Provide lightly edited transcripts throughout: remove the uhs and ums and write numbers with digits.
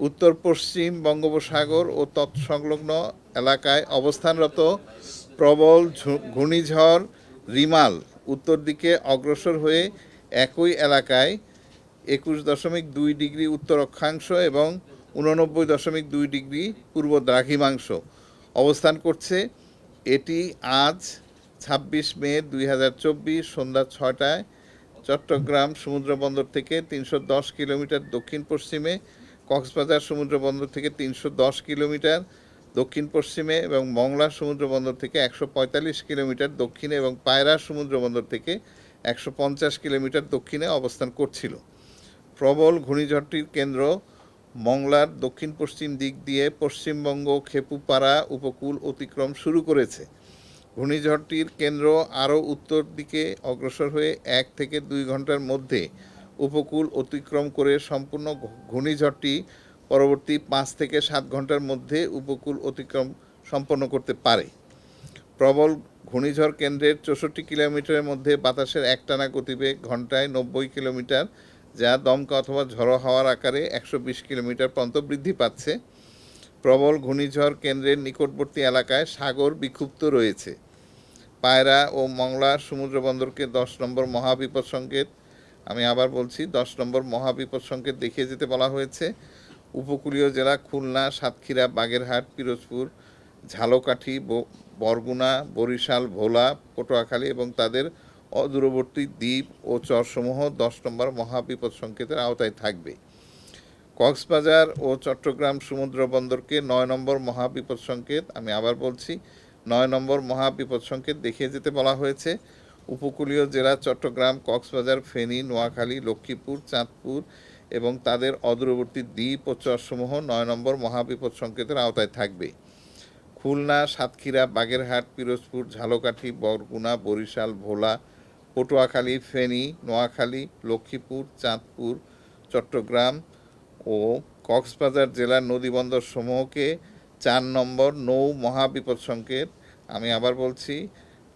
উত্তর পশ্চিম বঙ্গোপসাগর ও তৎসংলগ্ন এলাকায় অবস্থানরত প্রবল ঘূর্ণিঝড় রিমাল উত্তর দিকে অগ্রসর হয়ে একই এলাকায় 21.2 ডিগ্রি উত্তর অক্ষাংশ এবং 89.2 ডিগ্রি পূর্ব দ্রাঘিমাংশ অবস্থান করছে। এটি আজ 26 মে 2024 সন্ধ্যা 6টায় চট্টগ্রাম সমুদ্রবন্দর থেকে 310 কিলোমিটার দক্ষিণ পশ্চিমে, কক্সবাজার সমুদ্রবন্দর থেকে 310 কিলোমিটার দক্ষিণ পশ্চিমে এবং মংলা সমুদ্রবন্দর থেকে 145 কিলোমিটার দক্ষিণে এবং পায়রা সমুদ্রবন্দর থেকে 150 কিলোমিটার দক্ষিণে অবস্থান করছিল। প্রবল ঘূর্ণিঝড়টির কেন্দ্র মংলার দক্ষিণ পশ্চিম দিক দিয়ে পশ্চিমবঙ্গ খেপুপাড়া উপকূল অতিক্রম শুরু করেছে। ঘূর্ণিঝড়টির কেন্দ্র আরও উত্তর দিকে অগ্রসর হয়ে 1 থেকে 2 ঘন্টার মধ্যে উপকূল অতিক্রম করে সম্পূর্ণ ঘূর্ণিঝড়টি পরবর্তী 5 থেকে 7 ঘন্টার মধ্যে উপকূল অতিক্রম সম্পন্ন করতে পারে। প্রবল ঘূর্ণিঝড় কেন্দ্রের 64 কিলোমিটারের মধ্যে বাতাসের একটানা গতিবেগ ঘন্টায় 90 কিলোমিটার, যা দমকা অথবা ঝড়ো হাওয়ার আকারে 120 কিলোমিটার পর্যন্ত বৃদ্ধি পাচ্ছে। প্রবল ঘূর্ণিঝড় কেন্দ্রের নিকটবর্তী এলাকায় সাগর বিক্ষুব্ধ রয়েছে। পায়রা ও মংলা সমুদ্রবন্দরকে 10 নম্বর মহাবিপদ সংকেত, আমি আবার বলছি 10 নম্বর মহাবিপদ সংকেত দেখিয়ে যেতে বলা হয়েছে। উপকূলীয় জেলা খুলনা, সাতক্ষীরা, বাগেরহাট, পিরোজপুর, ঝালকাঠি, বরগুনা, বরিশাল, ভোলা, পটুয়াখালী এবং তাদের অদূরবর্তী দ্বীপ ও চরসমূহ 10 নম্বর মহাবিপদ সংকেতের আওতায় থাকবে। কক্সবাজার ও চট্টগ্রাম সমুদ্র বন্দরকে 9 নম্বর মহাবিপদ সংকেত, আমি আবার বলছি 9 নম্বর মহাবিপদ সংকেত দেখিয়ে যেতে বলা হয়েছে। উপকূলীয় জেলা চট্টগ্রাম, কক্সবাজার, ফেনী, নোয়াখালী, লক্ষ্মীপুর, চাঁদপুর এবং তাদের অদূরবর্তী দ্বীপ ও চরসমূহ 9 নম্বর মহাবিপদ সংকেতের আওতায় থাকবে। খুলনা, সাতক্ষীরা, বাগেরহাট, পিরোজপুর, ঝালকাঠি, বরগুনা, বরিশাল, ভোলা, পটুয়াখালী, ফেনী, নোয়াখালী, লক্ষ্মীপুর, চাঁদপুর, চট্টগ্রাম ও কক্সবাজার জেলার নদীবন্দর সমূহকে 4 নম্বর নৌ মহাবিপদ সংকেত, আমি আবার বলছি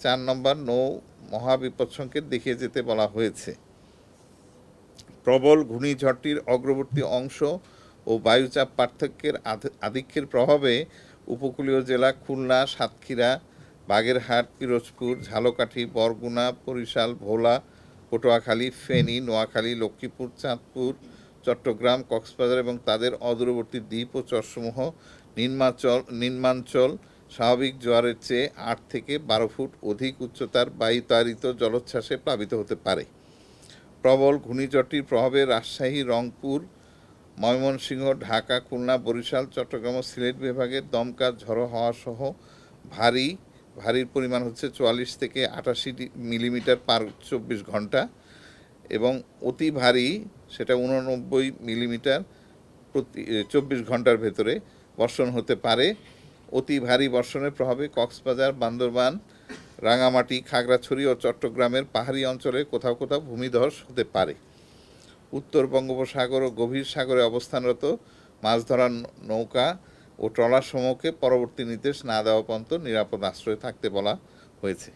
4 নম্বর নৌ মহাবিপদ সংকেত দেখিয়ে যেতে বলা হয়েছে। প্রবল ঘূর্ণিঝড়টির অগ্রবর্তী অংশ ও বায়ুচাপ পার্থক্যের আধিক্যের প্রভাবে উপকূলীয় জেলা খুলনা, সাতক্ষীরা, বাগেরহাট, পিরোজপুর, ঝালকাঠি, বরগুনা, বরিশাল, ভোলা, পটুয়াখালী, ফেনী, নোয়াখালী, লক্ষ্মীপুর, চাঁদপুর, চট্টগ্রাম, কক্সবাজার এবং তাদের অদূরবর্তী দ্বীপ ও চরসমূহ নিম্নাঞ্চল স্বাভাবিক জোয়ারের চেয়ে 8 থেকে 12 ফুট অধিক উচ্চতার বায়ুতাড়িত জলোচ্ছ্বাসে প্লাবিত হতে পারে। প্রবল ঘূর্ণিঝড়টির প্রভাবে রাজশাহী, রংপুর, ময়মনসিংহ, ঢাকা, খুলনা, বরিশাল, চট্টগ্রাম ও সিলেট বিভাগের দমকা ঝড়ো হাওয়া সহ ভারীর পরিমাণ হচ্ছে 44 থেকে 88 মিলিমিটার পার 24 ঘন্টা এবং অতি ভারী সেটা 89 মিলিমিটার প্রতি 24 ঘন্টার ভেতরে বর্ষণ হতে পারে। অতি ভারী বর্ষণের প্রভাবে কক্সবাজার, বান্দরবান, রাঙামাটি, খাগড়াছড়ি ও চট্টগ্রামের পাহাড়ি অঞ্চলে কোথাও কোথাও ভূমিধস হতে পারে। উত্তর বঙ্গোপসাগর ও গভীর সাগরে অবস্থানরত মাছ ধরার নৌকা ও ট্রলার সমূহকে পরবর্তী নির্দেশ না দেওয়া পর্যন্ত নিরাপদ আশ্রয়ে থাকতে বলা হয়েছে।